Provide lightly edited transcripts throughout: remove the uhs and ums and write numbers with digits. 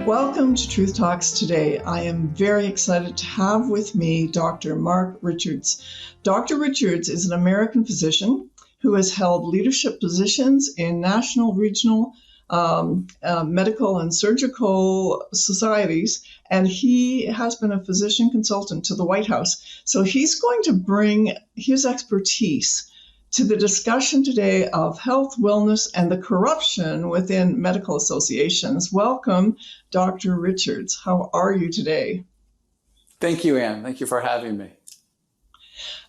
Welcome to Truth Talks Today. I am very excited to have with me Dr. Mark Richards. Dr. Richards is an American physician who has held leadership positions in national, regional, medical and surgical societies, and he has been a physician consultant to the White House. So he's going to bring his expertise to the discussion today of health, wellness, and the corruption within medical associations. Welcome, Dr. Richards. How are you today? Thank you, Anne. Thank you for having me.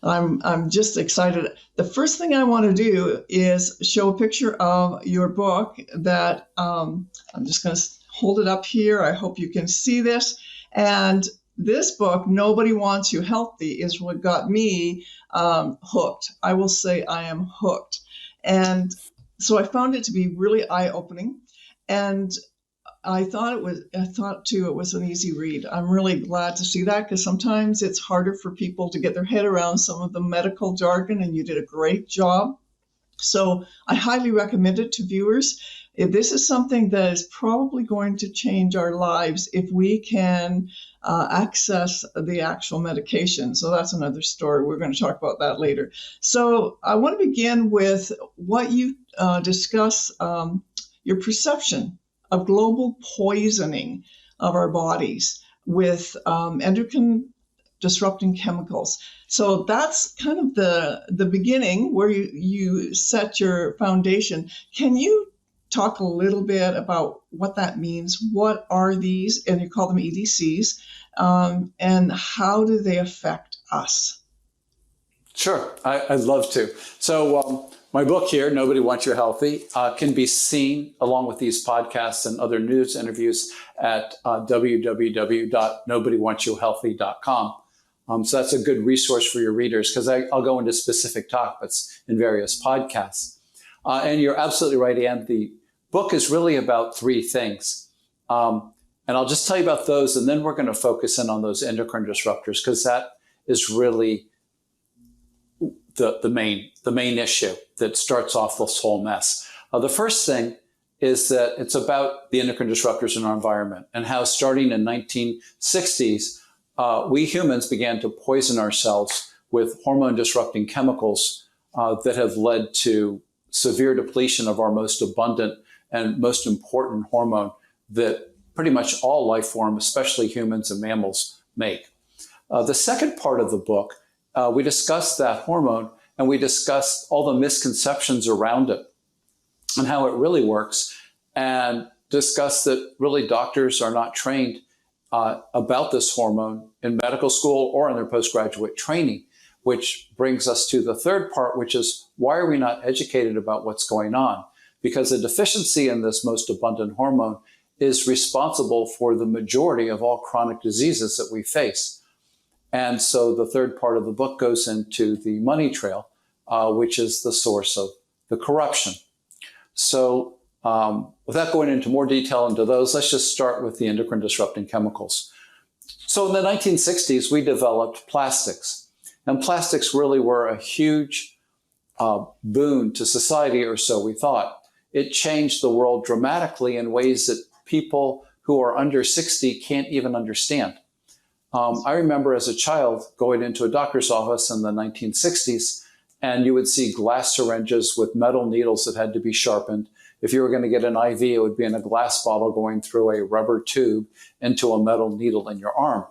I'm just excited. The first thing I want to do is show a picture of your book that I'm just going to hold it up here. I hope you can see this. And this book, Nobody Wants You Healthy, is what got me hooked. I will say I am hooked. And so I found it to be really eye-opening. And I thought too it was an easy read. I'm really glad to see that, because sometimes it's harder for people to get their head around some of the medical jargon, and you did a great job. So I highly recommend it to viewers. This is something that is probably going to change our lives if we can access the actual medication. So that's another story. We're going to talk about that later. So I want to begin with what you discuss, your perception of global poisoning of our bodies with endocrine disrupting chemicals. So that's kind of the beginning where you set your foundation. Can you talk a little bit about what that means? What are these? And you call them EDCs. And how do they affect us? Sure, I'd love to. So my book here, Nobody Wants You Healthy, can be seen along with these podcasts and other news interviews at www.nobodywantsyouhealthy.com. So that's a good resource for your readers, because I'll go into specific topics in various podcasts. And you're absolutely right, Anne. The book is really about three things. And I'll just tell you about those, and then we're going to focus in on those endocrine disruptors, because that is really the main issue that starts off this whole mess. The first thing is that it's about the endocrine disruptors in our environment, and how starting in 1960s, we humans began to poison ourselves with hormone disrupting chemicals that have led to severe depletion of our most abundant and most important hormone that pretty much all life forms, especially humans and mammals, make. The second part of the book, we discussed that hormone, and we discussed all the misconceptions around it and how it really works, and discussed that really doctors are not trained about this hormone in medical school or in their postgraduate training, which brings us to the third part, which is, why are we not educated about what's going on? Because a deficiency in this most abundant hormone is responsible for the majority of all chronic diseases that we face. And so the third part of the book goes into the money trail, which is the source of the corruption. So without going into more detail into those, let's just start with the endocrine disrupting chemicals. So in the 1960s, we developed plastics. And plastics really were a huge boon to society, or so we thought. It changed the world dramatically in ways that people who are under 60 can't even understand. I remember as a child going into a doctor's office in the 1960s, and you would see glass syringes with metal needles that had to be sharpened. If you were going to get an IV, it would be in a glass bottle going through a rubber tube into a metal needle in your arm.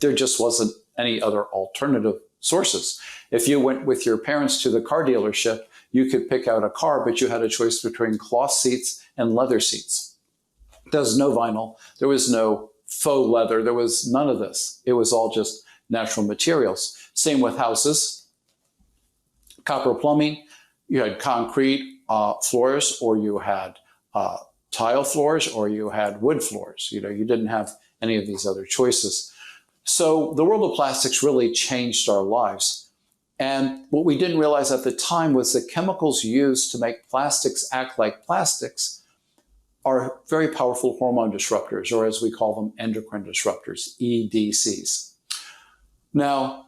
There just wasn't any other alternative sources. If you went with your parents to the car dealership, you could pick out a car, but you had a choice between cloth seats and leather seats. There was no vinyl. There was no faux leather. There was none of this. It was all just natural materials. Same with houses. Copper plumbing. You had concrete floors, or you had tile floors, or you had wood floors. You didn't have any of these other choices. So the world of plastics really changed our lives. And what we didn't realize at the time was that chemicals used to make plastics act like plastics are very powerful hormone disruptors, or as we call them, endocrine disruptors, EDCs. Now,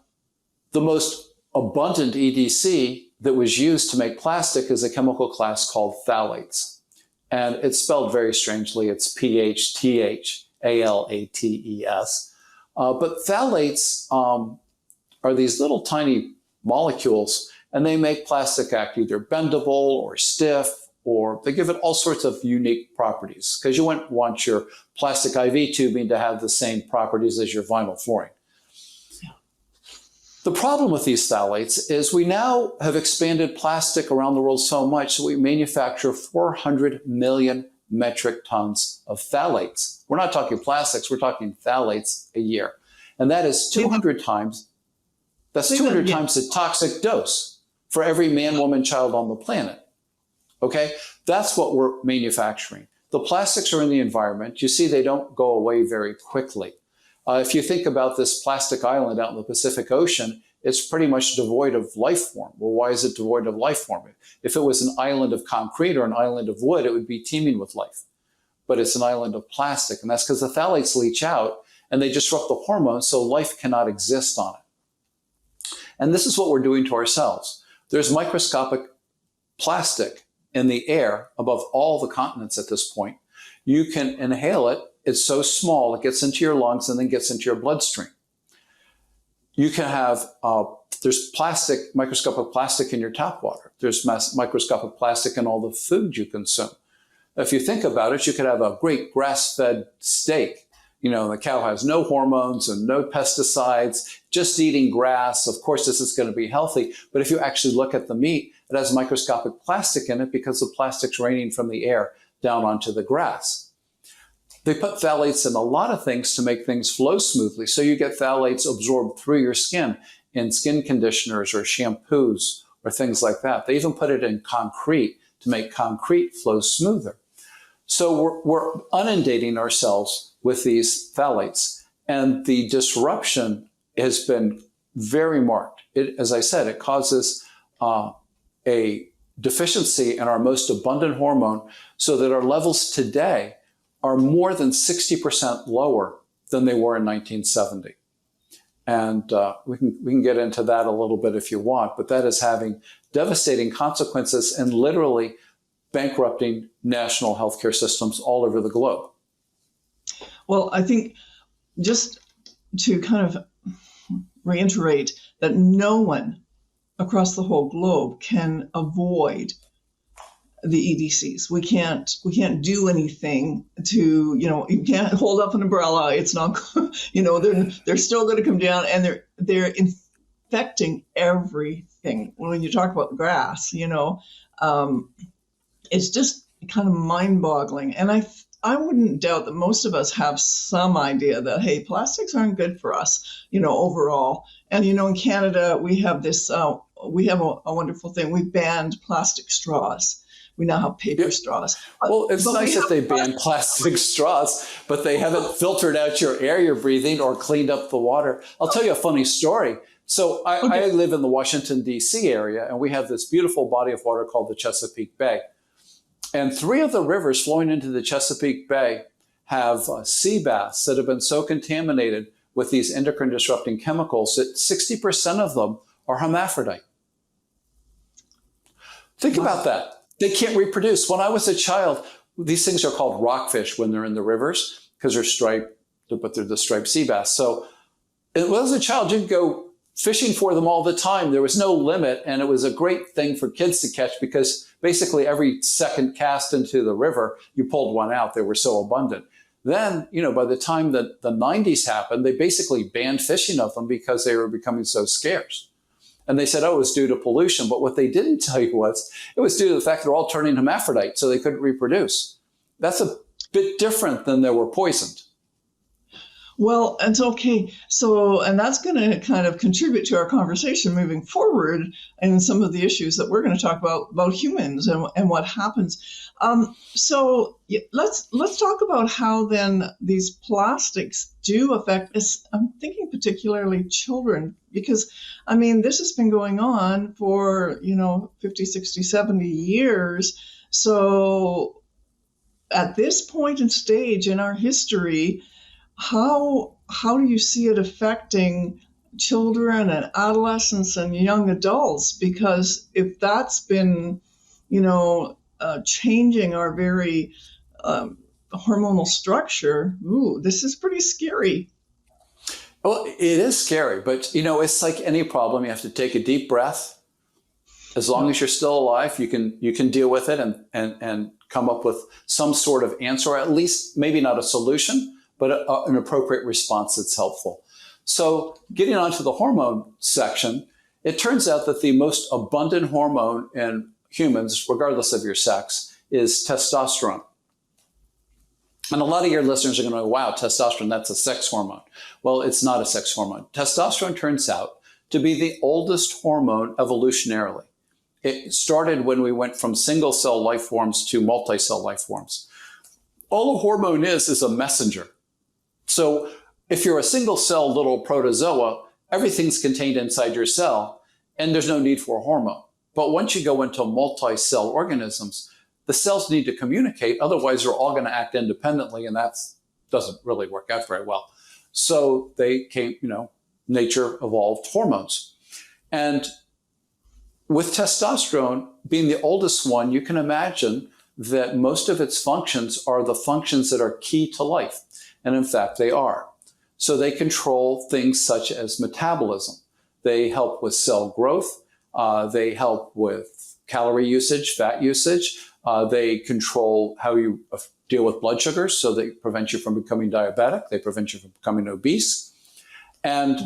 the most abundant EDC that was used to make plastic is a chemical class called phthalates. And it's spelled very strangely. It's Phtalates. But phthalates are these little tiny molecules, and they make plastic act either bendable or stiff, or they give it all sorts of unique properties, because you wouldn't want your plastic IV tubing to have the same properties as your vinyl flooring. The problem with these phthalates is we now have expanded plastic around the world so much that we manufacture 400 million metric tons of phthalates. We're not talking plastics, we're talking phthalates a year. And that is 200 times, that's 200 times the toxic dose for every man, woman, child on the planet. Okay? That's what we're manufacturing. The plastics are in the environment. You see, they don't go away very quickly. If you think about this plastic island out in the Pacific Ocean, it's pretty much devoid of life form. Well, why is it devoid of life form? If it was an island of concrete or an island of wood, it would be teeming with life. But it's an island of plastic, and that's because the phthalates leach out and they disrupt the hormones, so life cannot exist on it. And this is what we're doing to ourselves. There's microscopic plastic in the air above all the continents at this point. You can inhale it. It's so small, it gets into your lungs and then gets into your bloodstream. You can have, there's plastic, microscopic plastic in your tap water. There's microscopic plastic in all the food you consume. If you think about it, you could have a great grass-fed steak. You know, the cow has no hormones and no pesticides, just eating grass. Of course, this is going to be healthy. But if you actually look at the meat, it has microscopic plastic in it because the plastic's raining from the air down onto the grass. They put phthalates in a lot of things to make things flow smoothly. So you get phthalates absorbed through your skin in skin conditioners or shampoos or things like that. They even put it in concrete to make concrete flow smoother. So we're inundating ourselves with these phthalates. And the disruption has been very marked. As I said, it causes a deficiency in our most abundant hormone, so that our levels today are more than 60% lower than they were in 1970. And we can get into that a little bit if you want, but that is having devastating consequences and literally bankrupting national healthcare systems all over the globe. Well, I think just to kind of reiterate that no one across the whole globe can avoid the EDCs. We can't do anything to, you can't hold up an umbrella. It's not, they're still going to come down, and they're infecting everything. When you talk about the grass, it's just kind of mind-boggling. And I wouldn't doubt that most of us have some idea that, hey, plastics aren't good for us, overall. And, in Canada, we have this, we have a wonderful thing. We banned plastic straws. We now have paper straws. Well, it's nice that they ban plastic straws, but they haven't filtered out your air you're breathing or cleaned up the water. I'll tell you a funny story. So I live in the Washington, D.C. area, and we have this beautiful body of water called the Chesapeake Bay. And 3 of the rivers flowing into the Chesapeake Bay have sea bass that have been so contaminated with these endocrine disrupting chemicals that 60% of them are hermaphrodite. Think about that. They can't reproduce. When I was a child, these things are called rockfish when they're in the rivers because they're striped, but they're the striped sea bass. So as a child, you'd go fishing for them all the time. There was no limit, and it was a great thing for kids to catch because basically every second cast into the river, you pulled one out. They were so abundant. Then, by the time that the 90s happened, they basically banned fishing of them because they were becoming so scarce. And they said, oh, it was due to pollution. But what they didn't tell you was it was due to the fact they're all turning hermaphrodite, so they couldn't reproduce. That's a bit different than they were poisoned. Well, it's okay. So, and that's going to kind of contribute to our conversation moving forward and some of the issues that we're going to talk about humans and what happens. So let's talk about how then these plastics do affect us. I'm thinking particularly children, because this has been going on for, 50, 60, 70 years. So at this point and stage in our history, how do you see it affecting children and adolescents and young adults? Because if that's been, changing our very hormonal structure. Ooh, this is pretty scary. Well, it is scary, but it's like any problem. You have to take a deep breath. As long as you're still alive, you can deal with it and come up with some sort of answer, or at least maybe not a solution, but an appropriate response that's helpful. So getting on to the hormone section, it turns out that the most abundant hormone in humans, regardless of your sex, is testosterone. And a lot of your listeners are going to go, wow, testosterone, that's a sex hormone. Well, it's not a sex hormone. Testosterone turns out to be the oldest hormone evolutionarily. It started when we went from single cell life forms to multi-cell life forms. All a hormone is a messenger. So if you're a single cell little protozoa, everything's contained inside your cell and there's no need for a hormone. But once you go into multi-cell organisms, the cells need to communicate, otherwise they're all going to act independently, and that doesn't really work out very well. So they came, nature evolved hormones. And with testosterone being the oldest one, you can imagine that most of its functions are the functions that are key to life. And in fact, they are. So they control things such as metabolism. They help with cell growth. They help with calorie usage, fat usage. They control how you deal with blood sugars, so they prevent you from becoming diabetic. They prevent you from becoming obese. And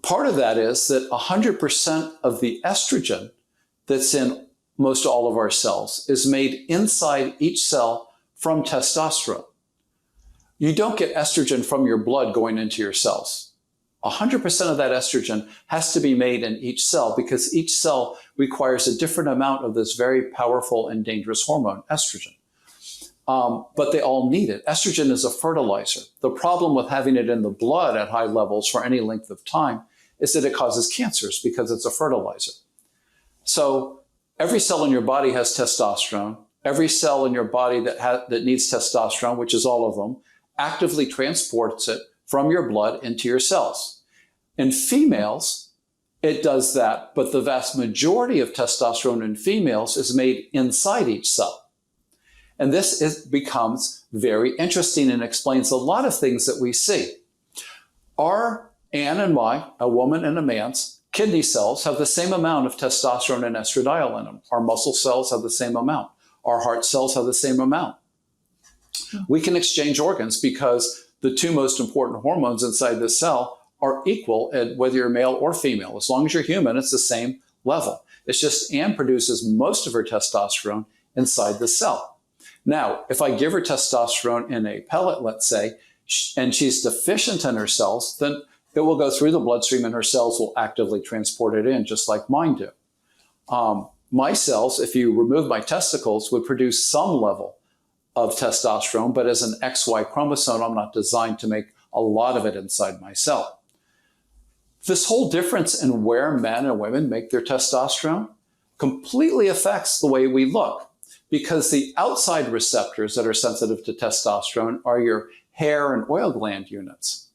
part of that is that 100% of the estrogen that's in most all of our cells is made inside each cell from testosterone. You don't get estrogen from your blood going into your cells. 100% of that estrogen has to be made in each cell because each cell requires a different amount of this very powerful and dangerous hormone, estrogen. But they all need it. Estrogen is a fertilizer. The problem with having it in the blood at high levels for any length of time is that it causes cancers because it's a fertilizer. So every cell in your body has testosterone. Every cell in your body that needs testosterone, which is all of them, actively transports it from your blood into your cells. In females, it does that, but the vast majority of testosterone in females is made inside each cell. And this becomes very interesting and explains a lot of things that we see. Our Anne and my, a woman and a man's, kidney cells have the same amount of testosterone and estradiol in them. Our muscle cells have the same amount. Our heart cells have the same amount. We can exchange organs because the two most important hormones inside the cell are equal, whether you're male or female. As long as you're human, it's the same level. It's just Anne produces most of her testosterone inside the cell. Now, if I give her testosterone in a pellet, let's say, and she's deficient in her cells, then it will go through the bloodstream and her cells will actively transport it in, just like mine do. My cells, if you remove my testicles, would produce some level of testosterone, but as an XY chromosome, I'm not designed to make a lot of it inside my cell. This whole difference in where men and women make their testosterone completely affects the way we look, because the outside receptors that are sensitive to testosterone are your hair and oil gland units.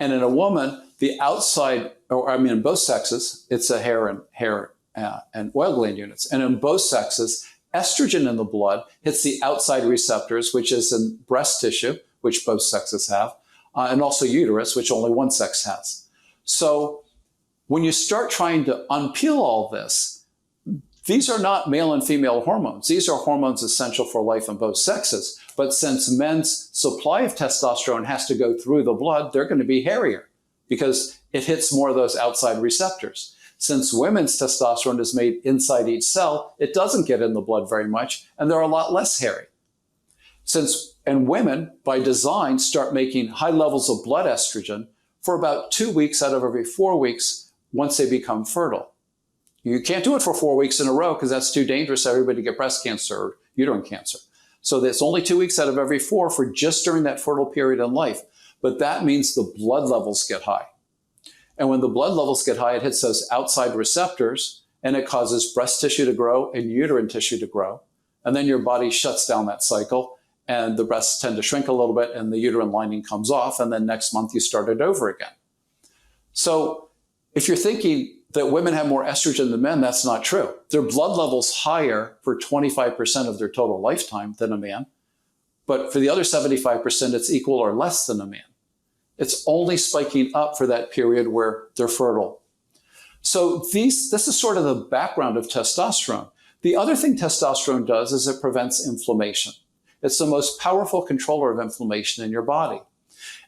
And in a woman, the outside, in both sexes, it's a hair and oil gland units. And in both sexes, estrogen in the blood hits the outside receptors, which is in breast tissue, which both sexes have, and also uterus, which only one sex has. So when you start trying to unpeel all this, these are not male and female hormones. These are hormones essential for life in both sexes. But since men's supply of testosterone has to go through the blood, they're going to be hairier because it hits more of those outside receptors. Since women's testosterone is made inside each cell, it doesn't get in the blood very much, and they're a lot less hairy. And women, by design, start making high levels of blood estrogen for about 2 weeks out of every 4 weeks once they become fertile. You can't do it for 4 weeks in a row because that's too dangerous for everybody to get breast cancer or uterine cancer. So it's only 2 weeks out of every 4 for just during that fertile period in life. But that means the blood levels get high. And when the blood levels get high, it hits those outside receptors and it causes breast tissue to grow and uterine tissue to grow. And then your body shuts down that cycle and the breasts tend to shrink a little bit and the uterine lining comes off. And then next month you start it over again. So if you're thinking, that women have more estrogen than men, that's not true. Their blood level's higher for 25% of their total lifetime than a man. But for the other 75%, it's equal or less than a man. It's only spiking up for that period where they're fertile. So this is sort of the background of testosterone. The other thing testosterone does is it prevents inflammation. It's the most powerful controller of inflammation in your body.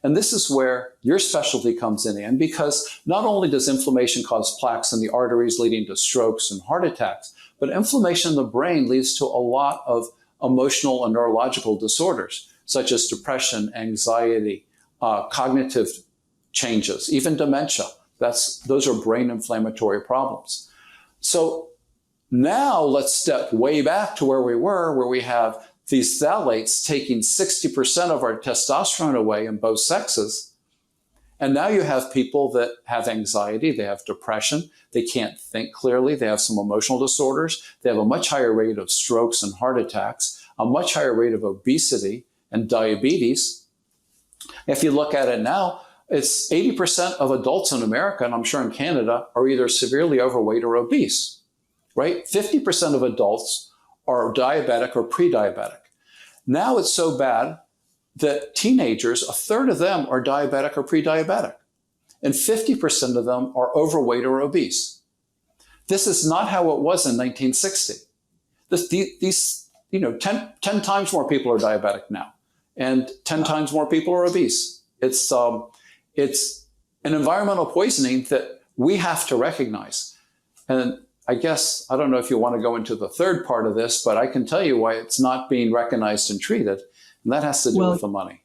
And this is where your specialty comes in, because not only does inflammation cause plaques in the arteries leading to strokes and heart attacks, but inflammation in the brain leads to a lot of emotional and neurological disorders, such as depression, anxiety, cognitive changes, even dementia. Those are brain inflammatory problems. So now let's step way back to where we were, where we have these phthalates taking 60% of our testosterone away in both sexes. And now you have people that have anxiety, they have depression, they can't think clearly, they have some emotional disorders, they have a much higher rate of strokes and heart attacks, a much higher rate of obesity and diabetes. If you look at it now, it's 80% of adults in America, and I'm sure in Canada, are either severely overweight or obese, right? 50% of adults are diabetic or pre-diabetic. Now it's so bad that teenagers, a third of them are diabetic or pre-diabetic, and 50% of them are overweight or obese. This is not how it was in 1960. 10 times more people are diabetic now, and 10 times more people are obese. It's an environmental poisoning that we have to recognize. And I guess, I don't know if you want to go into the third part of this, but I can tell you why it's not being recognized and treated, and that has to do with the money.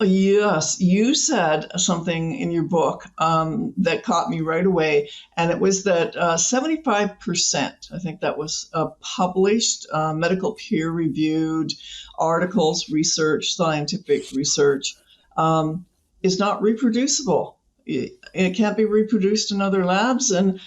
Yes, you said something in your book that caught me right away, and it was that 75%, I think that was published, medical peer-reviewed articles, research, scientific research, is not reproducible. It can't be reproduced in other labs, and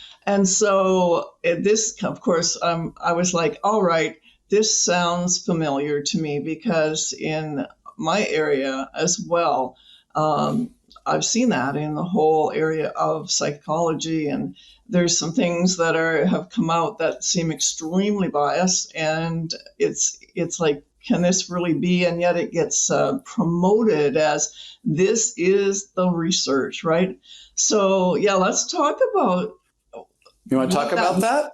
so this, of course, I was like, all right, this sounds familiar to me, because in my area as well, I've seen that in the whole area of psychology, and there's some things that have come out that seem extremely biased, and it's like, can this really be? And yet it gets promoted as this is the research, right? So yeah, let's talk about. You want to talk about that?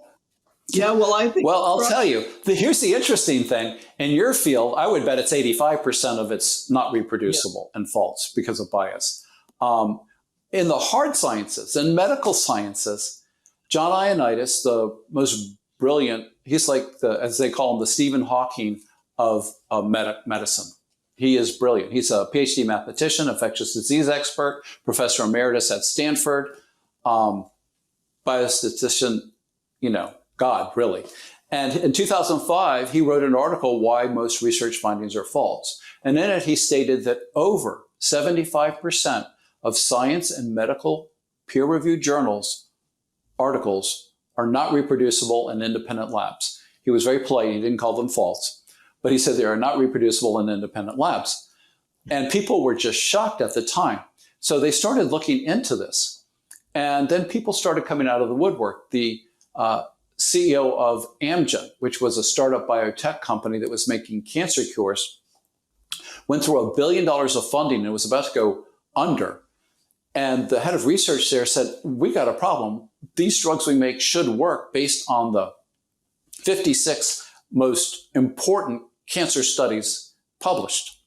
Yeah, well, I think. Well, I'll tell you. Here's the interesting thing. In your field, I would bet it's 85% of it's not reproducible and false because of bias. In the hard sciences and medical sciences, John Ioannidis, the most brilliant, he's like as they call him, the Stephen Hawking of medicine. He is brilliant. He's a Ph.D. mathematician, infectious disease expert, professor emeritus at Stanford, biostatistician, God, really. And in 2005, he wrote an article, Why Most Research Findings Are False. And in it, he stated that over 75% of science and medical peer-reviewed journals articles are not reproducible in independent labs. He was very polite. He didn't call them false. But he said they are not reproducible in independent labs. And people were just shocked at the time. So they started looking into this. And then people started coming out of the woodwork. The CEO of Amgen, which was a startup biotech company that was making cancer cures, went through $1 billion of funding and was about to go under. And the head of research there said, we got a problem. These drugs we make should work based on the 56 most important cancer studies published.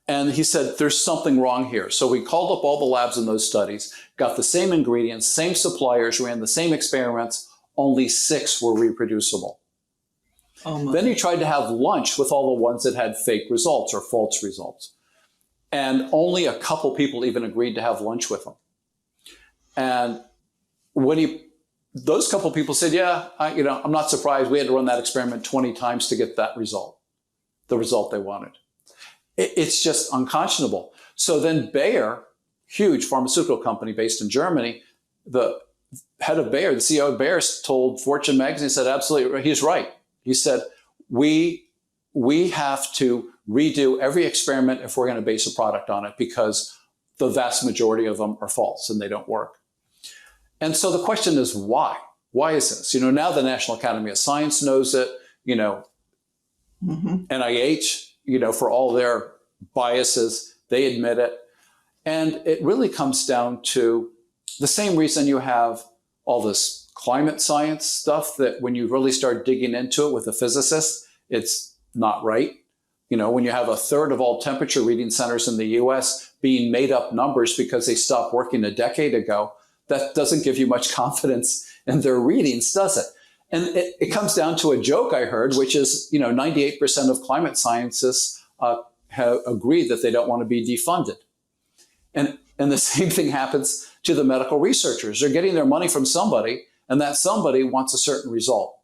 And he said, there's something wrong here. So we called up all the labs in those studies, got the same ingredients, same suppliers, ran the same experiments, only 6 were reproducible. Then he tried to have lunch with all the ones that had fake results or false results. And only a couple people even agreed to have lunch with him. And when those couple people said, yeah, I'm not surprised. We had to run that experiment 20 times to get that result, the result they wanted. It's just unconscionable. So then Bayer, huge pharmaceutical company based in Germany, the head of Bayer, the CEO of Bayer, told Fortune magazine, said, absolutely, he's right. He said, we have to redo every experiment if we're going to base a product on it, because the vast majority of them are false and they don't work. And so the question is why? Why is this? Now the National Academy of Science knows it, NIH, for all their biases, they admit it. And it really comes down to the same reason you have all this climate science stuff, that when you really start digging into it with a physicist, it's not right. When you have a third of all temperature reading centers in the US being made up numbers because they stopped working a decade ago, that doesn't give you much confidence in their readings, does it? And it comes down to a joke I heard, which is, 98% of climate scientists have agreed that they don't want to be defunded. And the same thing happens to the medical researchers. They're getting their money from somebody, and that somebody wants a certain result.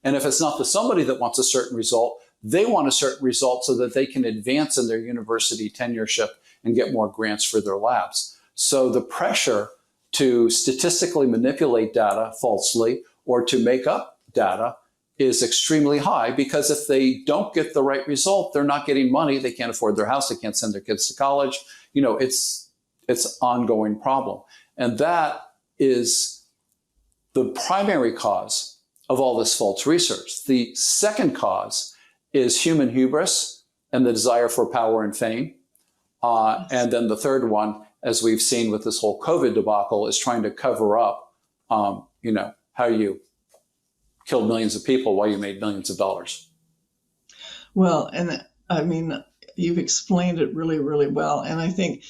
And if it's not the somebody that wants a certain result, they want a certain result so that they can advance in their university tenureship and get more grants for their labs. So the pressure to statistically manipulate data falsely or to make up data is extremely high, because if they don't get the right result, they're not getting money. They can't afford their house. They can't send their kids to college. It's an ongoing problem. And that is the primary cause of all this false research. The second cause is human hubris and the desire for power and fame. And then the third one, as we've seen with this whole COVID debacle, is trying to cover up, how you killed millions of people while you made millions of dollars. Well, and I mean, you've explained it really, really well. And I think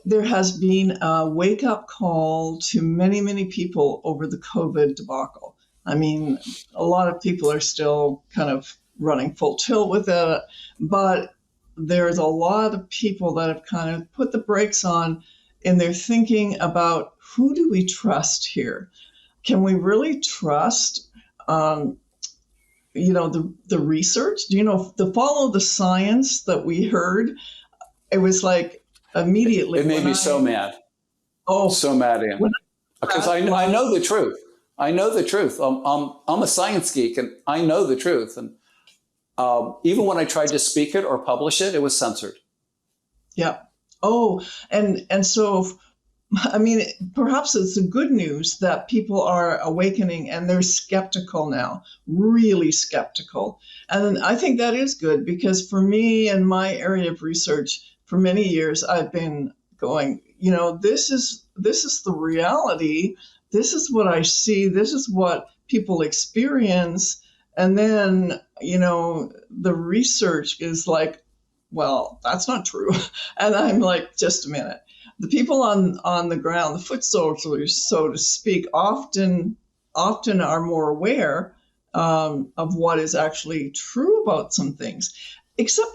there has been a wake-up call to many, many people over the COVID debacle. I mean, a lot of people are still kind of running full tilt with it, but there's a lot of people that have kind of put the brakes on in their thinking about, who do we trust here? Can we really trust, the research? The follow the science that we heard? It was like immediately. It made me so mad. Oh, so mad, Ann. Because I know the truth. I know the truth. I'm a science geek, and I know the truth. And even when I tried to speak it or publish it, it was censored. Yeah. Oh, and so, I mean, perhaps it's the good news that people are awakening and they're skeptical now, really skeptical. And I think that is good, because for me and my area of research, for many years, I've been going, this is the reality. This is what I see. This is what people experience. And then, the research is like, well, that's not true. And I'm like, just a minute. The people on the ground, the foot soldiers, so to speak, often are more aware of what is actually true about some things. Except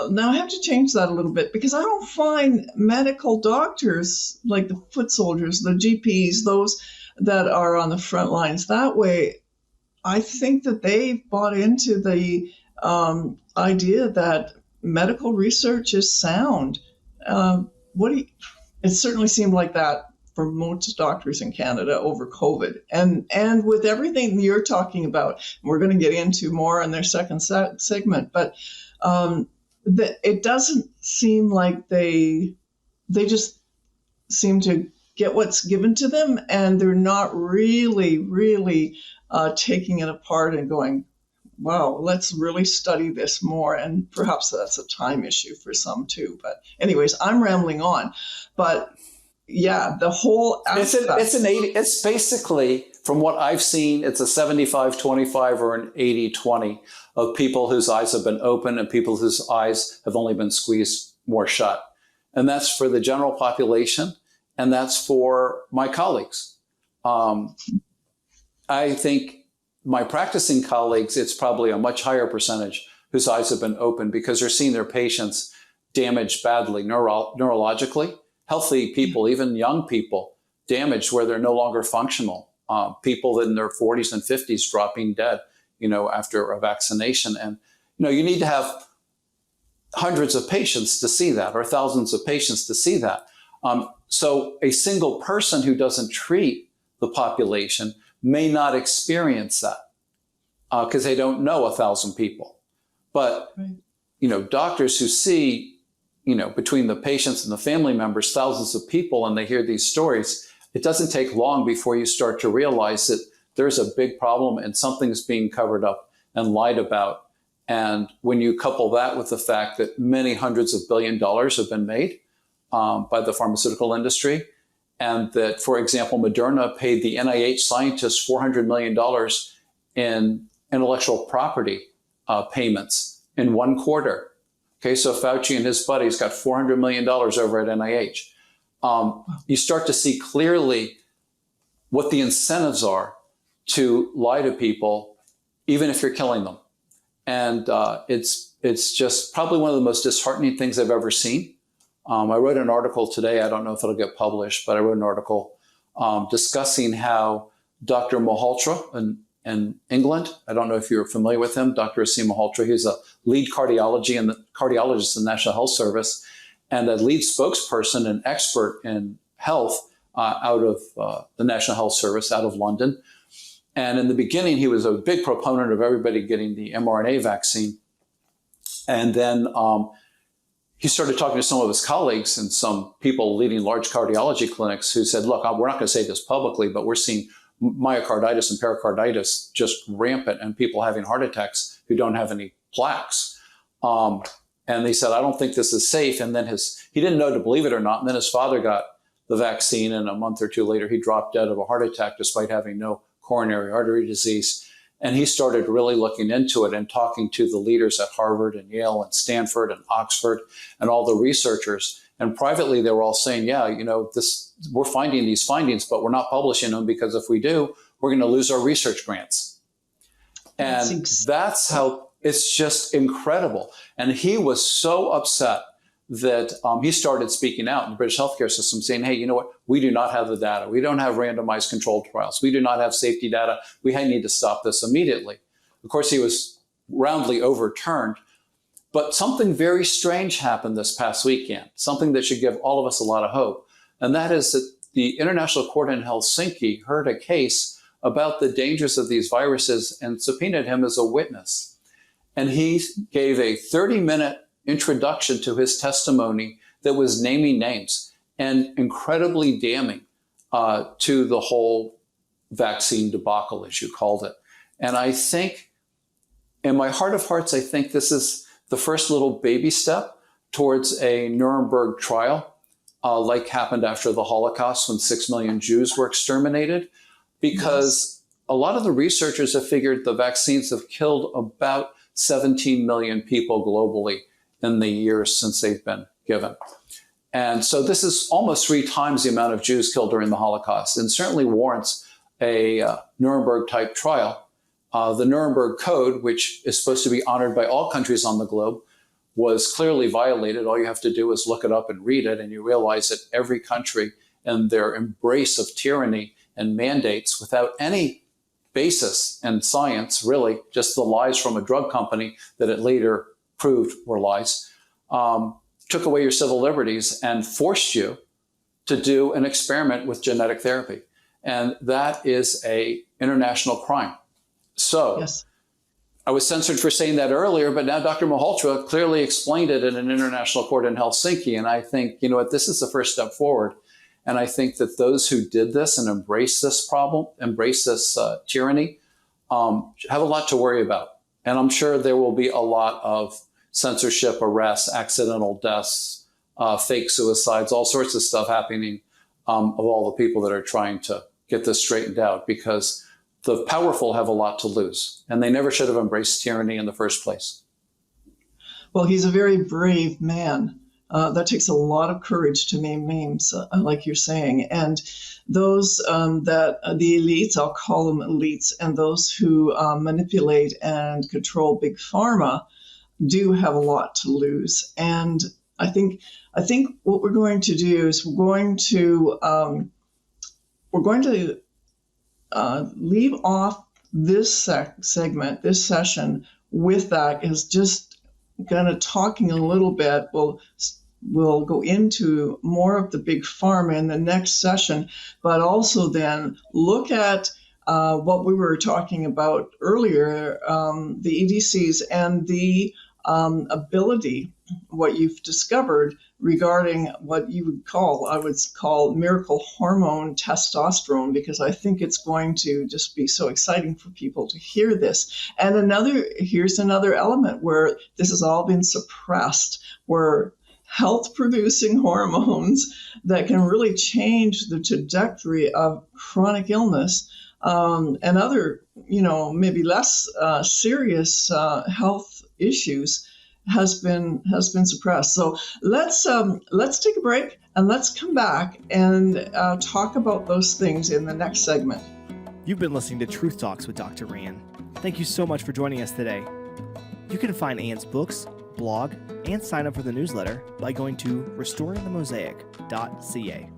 now I have to change that a little bit, because I don't find medical doctors, like the foot soldiers, the GPs, those that are on the front lines that way. I think that they've bought into the idea that medical research is sound. It certainly seemed like that for most doctors in Canada over COVID. And with everything you're talking about, we're going to get into more in their second segment, but it doesn't seem like they just seem to get what's given to them, and they're not really taking it apart and going, wow, let's really study this more. And perhaps that's a time issue for some too. But anyways, I'm rambling on. But yeah, the whole aspect. It's basically, from what I've seen, it's a 75-25 or an 80-20 of people whose eyes have been open and people whose eyes have only been squeezed more shut. And that's for the general population, and that's for my colleagues. I think my practicing colleagues, it's probably a much higher percentage whose eyes have been open, because they're seeing their patients damaged badly neurologically. Healthy people, even young people, damaged where they're no longer functional. People in their 40s and 50s dropping dead, after a vaccination. And, you need to have hundreds of patients to see that, or thousands of patients to see that. So a single person who doesn't treat the population may not experience that because they don't know 1,000 people. But, right. Doctors who see, between the patients and the family members, thousands of people, and they hear these stories, it doesn't take long before you start to realize that there's a big problem and something's being covered up and lied about. And when you couple that with the fact that many hundreds of $billions have been made by the pharmaceutical industry, and that, for example, Moderna paid the NIH scientists $400 million in intellectual property payments in one quarter. Okay, so Fauci and his buddies got $400 million over at NIH. You start to see clearly what the incentives are to lie to people, even if you're killing them. And it's just probably one of the most disheartening things I've ever seen. I wrote an article today. I don't know if it'll get published, but I wrote an article discussing how Dr. Malhotra in England, I don't know if you're familiar with him, Dr. Asim Malhotra, he's a lead cardiologist in the National Health Service and a lead spokesperson and expert in health out of the National Health Service out of London. And in the beginning, he was a big proponent of everybody getting the mRNA vaccine. And then he started talking to some of his colleagues and some people leading large cardiology clinics who said, look, we're not going to say this publicly, but we're seeing myocarditis and pericarditis just rampant and people having heart attacks who don't have any plaques. And they said, I don't think this is safe. And then he didn't know to believe it or not. And then his father got the vaccine, and a month or two later, he dropped dead of a heart attack despite having no coronary artery disease. And he started really looking into it and talking to the leaders at Harvard and Yale and Stanford and Oxford and all the researchers. And privately, they were all saying, yeah, we're finding these findings, but we're not publishing them because if we do, we're going to lose our research grants. And that's how it's just incredible. And he was so upset that he started speaking out in the British healthcare system saying, hey, you know what? We do not have the data. We don't have randomized controlled trials. We do not have safety data. We need to stop this immediately. Of course, he was roundly overturned. But something very strange happened this past weekend, something that should give all of us a lot of hope. And that is that the International Court in Helsinki heard a case about the dangers of these viruses and subpoenaed him as a witness. And he gave a 30-minute introduction to his testimony that was naming names and incredibly damning to the whole vaccine debacle, as you called it. And I think, in my heart of hearts, I think this is the first little baby step towards a Nuremberg trial, like happened after the Holocaust when 6 million Jews were exterminated, because a lot of the researchers have figured the vaccines have killed about 17 million people globally in the years since they've been given. And so this is almost 3 times the amount of Jews killed during the Holocaust, and certainly warrants a Nuremberg-type trial. The Nuremberg Code, which is supposed to be honored by all countries on the globe, was clearly violated. All you have to do is look it up and read it, and you realize that every country and their embrace of tyranny and mandates without any basis in science, really, just the lies from a drug company that it later proved were lies, took away your civil liberties and forced you to do an experiment with genetic therapy. And that is an international crime. So yes. I was censored for saying that earlier, but now Dr. Malhotra clearly explained it in an international court in Helsinki. And I think, you know what, this is the first step forward. And I think that those who did this and embrace this problem, embrace this tyranny, have a lot to worry about. And I'm sure there will be a lot of censorship, arrests, accidental deaths, fake suicides, all sorts of stuff happening of all the people that are trying to get this straightened out, because the powerful have a lot to lose, and they never should have embraced tyranny in the first place. Well, he's a very brave man. That takes a lot of courage to name names, like you're saying. And those that the elites, I'll call them elites, and those who manipulate and control big pharma do have a lot to lose. And I think what we're going to do is we're going to leave off this segment, this session, with that, is just kind of talking a little bit. We'll go into more of the big pharma in the next session, but also then look at what we were talking about earlier, the EDCs and the ability what you've discovered regarding what you would call, I would call miracle hormone testosterone, because I think it's going to just be so exciting for people to hear this. And here's another element where this has all been suppressed, where health producing hormones that can really change the trajectory of chronic illness and other, maybe less serious health issues has been suppressed. So let's take a break and let's come back and talk about those things in the next segment. You've been listening to Truth Talks with Dr. Ann. Thank you so much for joining us today. You can find Ann's books, blog, and sign up for the newsletter by going to restoringthemosaic.ca.